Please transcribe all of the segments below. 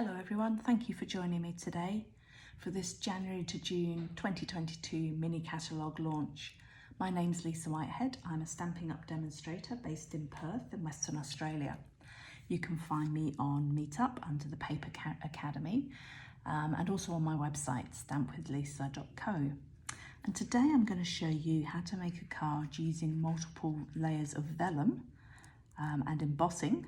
Hello everyone, thank you for joining me today for this January to June 2022 mini catalogue launch. My name's Lisa Whitehead. I'm a Stampin' Up demonstrator based in Perth in Western Australia. You can find me on Meetup under the Paper Academy and also on my website stampwithlisa.co. And today I'm going to show you how to make a card using multiple layers of vellum and embossing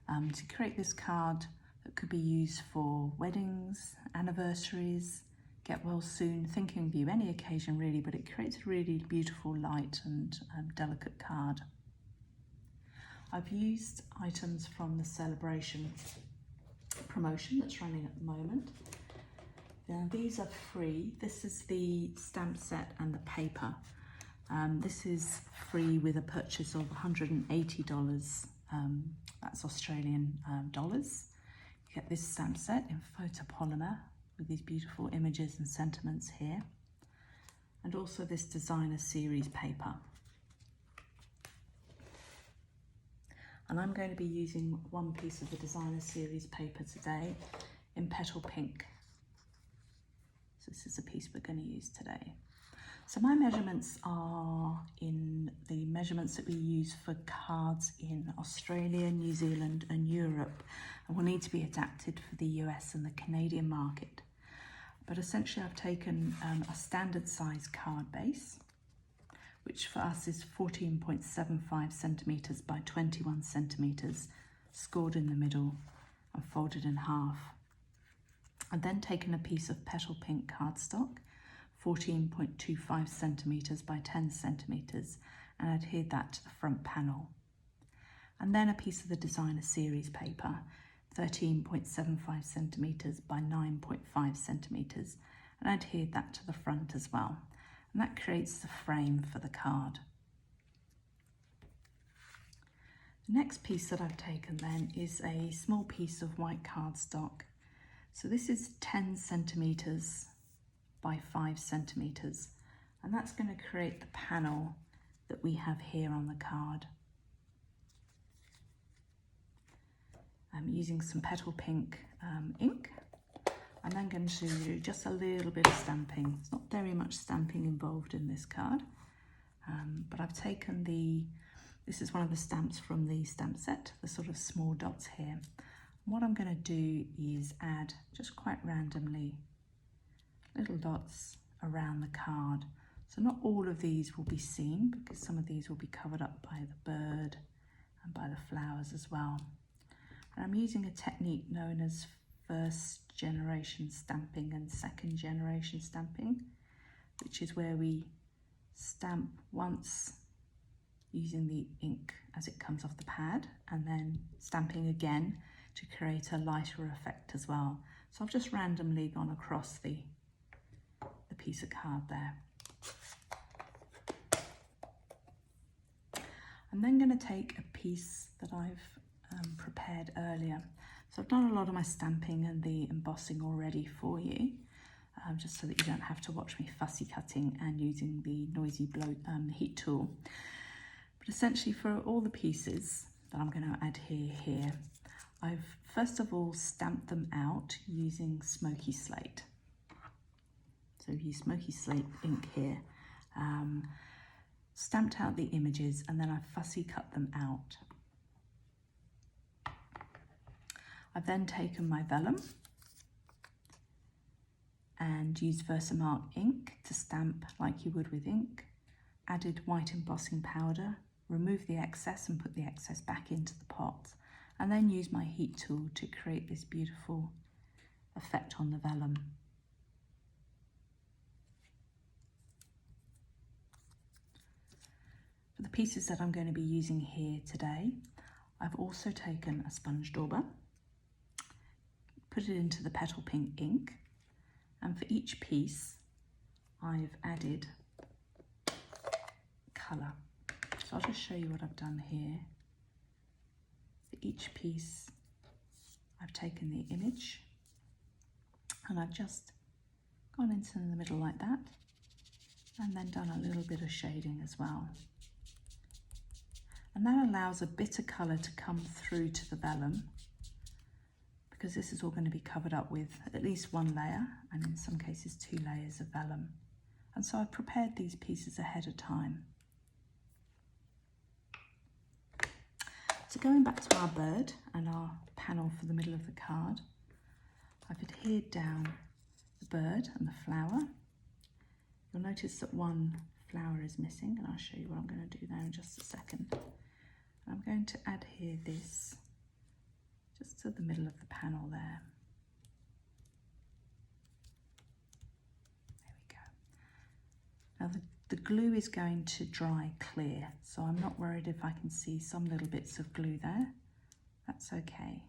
to create this card that could be used for weddings, anniversaries, get well soon, thinking of you, any occasion really, but it creates a really beautiful, light and delicate card. I've used items from the celebration promotion that's running at the moment. Now these are free. This is the stamp set and the paper. This is free with a purchase of $180, that's Australian dollars. You get this stamp set in photopolymer with these beautiful images and sentiments here, and also this designer series paper. And I'm going to be using one piece of the designer series paper today in petal pink. So this is a piece we're going to use today. So my measurements are in the measurements that we use for cards in Australia, New Zealand and Europe, and will need to be adapted for the US and the Canadian market. But essentially I've taken a standard size card base, which for us is 14.75 centimetres by 21 centimetres, scored in the middle and folded in half. I've then taken a piece of petal pink cardstock, 14.25 centimetres by 10 centimetres, and adhered that to the front panel. And then a piece of the designer series paper, 13.75 centimetres by 9.5 centimetres, and adhered that to the front as well. And that creates the frame for the card. The next piece that I've taken then is a small piece of white cardstock. So this is 10 centimetres by 5 centimetres, and that's going to create the panel that we have here on the card. I'm using some petal pink ink. I'm then going to do just a little bit of stamping. There's not very much stamping involved in this card, but I've taken this is one of the stamps from the stamp set, the sort of small dots here. And what I'm going to do is add, just quite randomly, little dots around the card. So not all of these will be seen because some of these will be covered up by the bird and by the flowers as well. And I'm using a technique known as first generation stamping and second generation stamping, which is where we stamp once using the ink as it comes off the pad and then stamping again to create a lighter effect as well. So I've just randomly gone across the piece of card there. I'm then going to take a piece that I've prepared earlier. So I've done a lot of my stamping and the embossing already for you, just so that you don't have to watch me fussy cutting and using the noisy heat tool. But essentially for all the pieces that I'm going to adhere here, I've first of all stamped them out using smoky slate. So I've used smoky slate ink here, stamped out the images, and then I've fussy cut them out. I've then taken my vellum and used Versamark ink to stamp like you would with ink, added white embossing powder, removed the excess and put the excess back into the pot, and then used my heat tool to create this beautiful effect on the vellum. For the pieces that I'm going to be using here today, I've also taken a sponge dauber, put it into the petal pink ink, and for each piece I've added colour. So I'll just show you what I've done here. For each piece I've taken the image and I've just gone into the middle like that, and then done a little bit of shading as well. And that allows a bit of colour to come through to the vellum, because this is all going to be covered up with at least one layer, and in some cases 2 layers of vellum. And so I've prepared these pieces ahead of time. So going back to our bird and our panel for the middle of the card, I've adhered down the bird and the flower. You'll notice that one flower is missing, and I'll show you what I'm going to do there in just a second. I'm going to adhere this just to the middle of the panel there. There we go. Now the glue is going to dry clear, so I'm not worried if I can see some little bits of glue there. That's okay,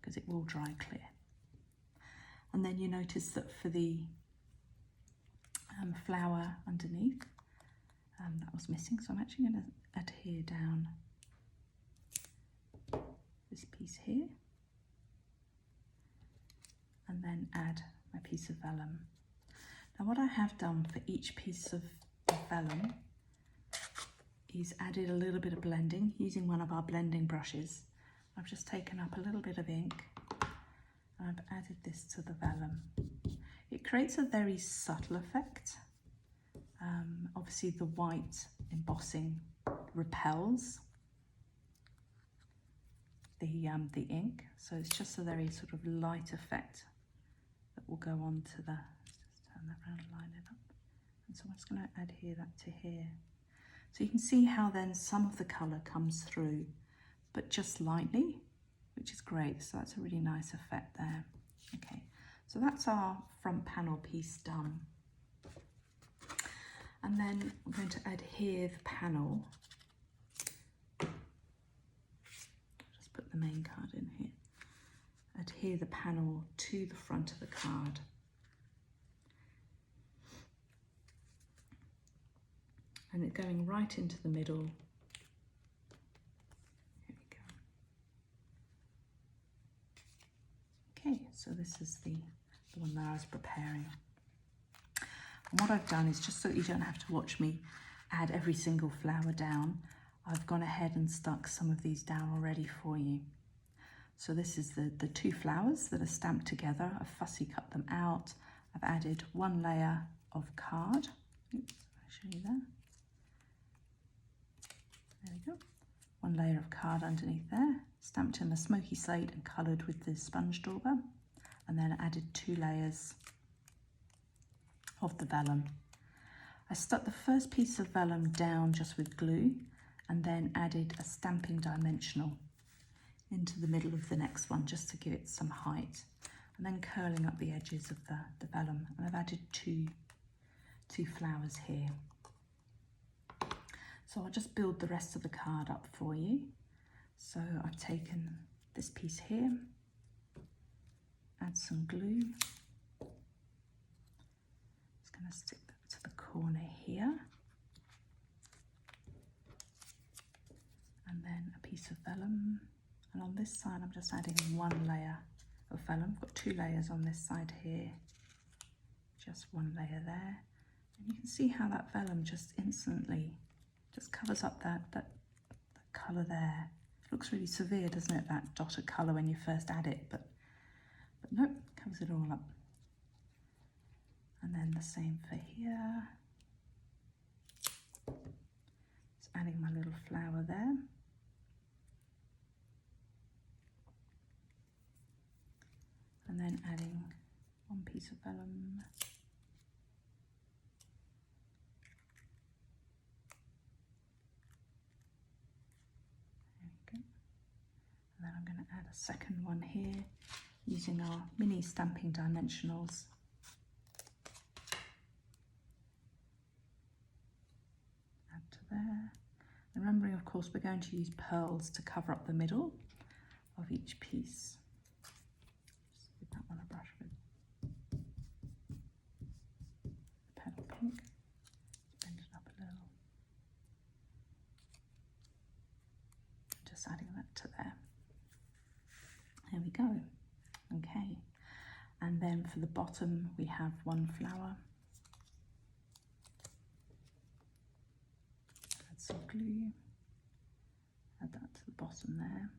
because it will dry clear. And then you notice that for the flower underneath, that was missing, so I'm actually going to adhere down this piece here and then add my piece of vellum. Now what I have done for each piece of vellum is added a little bit of blending using one of our blending brushes. I've just taken up a little bit of ink and I've added this to the vellum. It creates a very subtle effect. Obviously the white embossing repels the ink, so it's just a very sort of light effect that will go on to the, just turn that around and line it up. And so I'm just going to adhere that to here. So you can see how then some of the colour comes through, but just lightly, which is great. So that's a really nice effect there. Okay, so that's our front panel piece done. And then I'm going to adhere the panel. Just put the main card in here. Adhere the panel to the front of the card. And it going right into the middle. Here we go. Okay, so this is the one that I was preparing. And what I've done is, just so that you don't have to watch me add every single flower down, I've gone ahead and stuck some of these down already for you. So this is the 2 flowers that are stamped together. I've fussy cut them out. I've added 1 layer of card. Oops, I'll show you there. There we go. 1 layer of card underneath there, stamped in the smoky slate and coloured with the sponge dauber, and then added 2 layers of the vellum. I stuck the first piece of vellum down just with glue and then added a stamping dimensional into the middle of the next one just to give it some height, and then curling up the edges of the vellum. And I've added two flowers here. So I'll just build the rest of the card up for you. So I've taken this piece here, add some glue. Just going to stick that to the corner here. And then a piece of vellum. And on this side, I'm just adding 1 layer of vellum. I've got 2 layers on this side here. Just 1 layer there. And you can see how that vellum just instantly just covers up that colour there. It looks really severe, doesn't it, that dot of colour when you first add it, but nope, covers it all up. And then the same for here. Just adding my little flower there. And then adding 1 piece of vellum. And then I'm going to add a second one here using our mini stamping dimensionals. Add to there. And remembering, of course, we're going to use pearls to cover up the middle of each piece. Just give that one a brush with petal pink. Bend it up a little. Just adding that to there. There we go. Okay, and then for the bottom we have 1 flower. Add some glue, add that to the bottom there.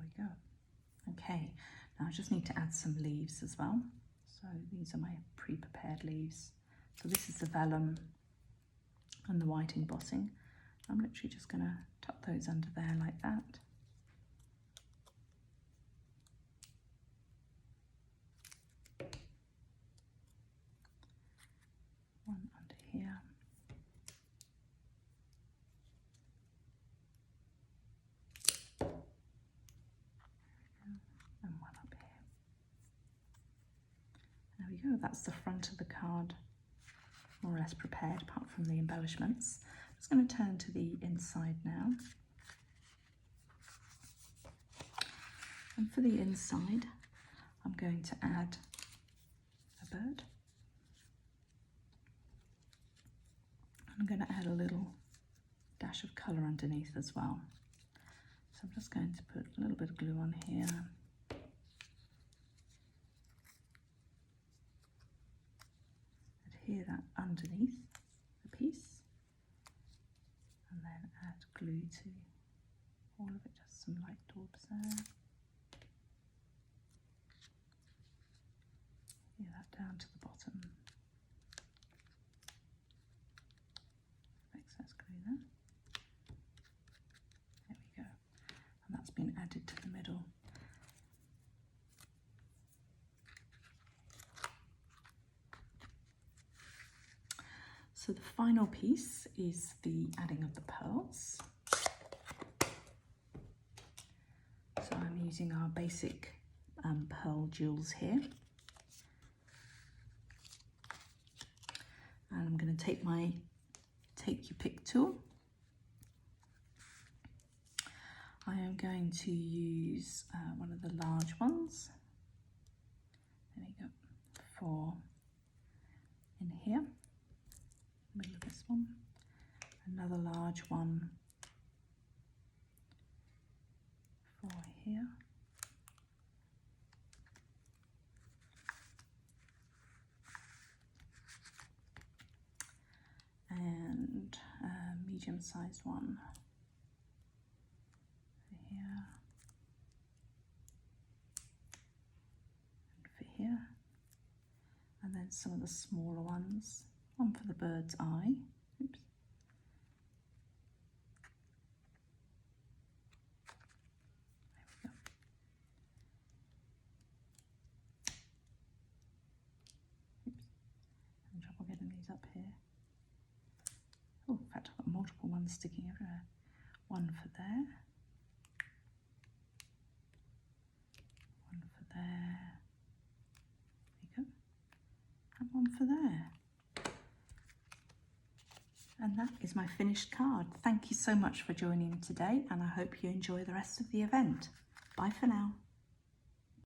we go. Okay, now I just need to add some leaves as well. So these are my pre-prepared leaves. So this is the vellum and the white embossing. I'm literally just going to tuck those under there like that. One under here. And one up here. There we go, that's the front of the card, more or less prepared apart from the embellishments. I'm just going to turn to the inside now. And for the inside, I'm going to add a bird. I'm going to add a little dash of colour underneath as well. So I'm just going to put a little bit of glue on here. Adhere that underneath the piece. And then add glue to all of it, just some light daubs there. Adhere that down to the bottom. Excess glue there. There we go. And that's been added to the middle. So the final piece is the adding of the pearls. So I'm using our basic pearl jewels here. And I'm going to take my Take Your Pick tool. I am going to use one of the large ones. There we go. For in here. Middle of this one, another large one for here, and a medium-sized one for here and for here, and then some of the smaller ones. One for the bird's eye. Oops. There we go. Oops. Having trouble getting these up here. Oh, in fact, I've got multiple ones sticking everywhere. One for there. One for there. There we go. And one for there. And that is my finished card. Thank you so much for joining me today, and I hope you enjoy the rest of the event. Bye for now.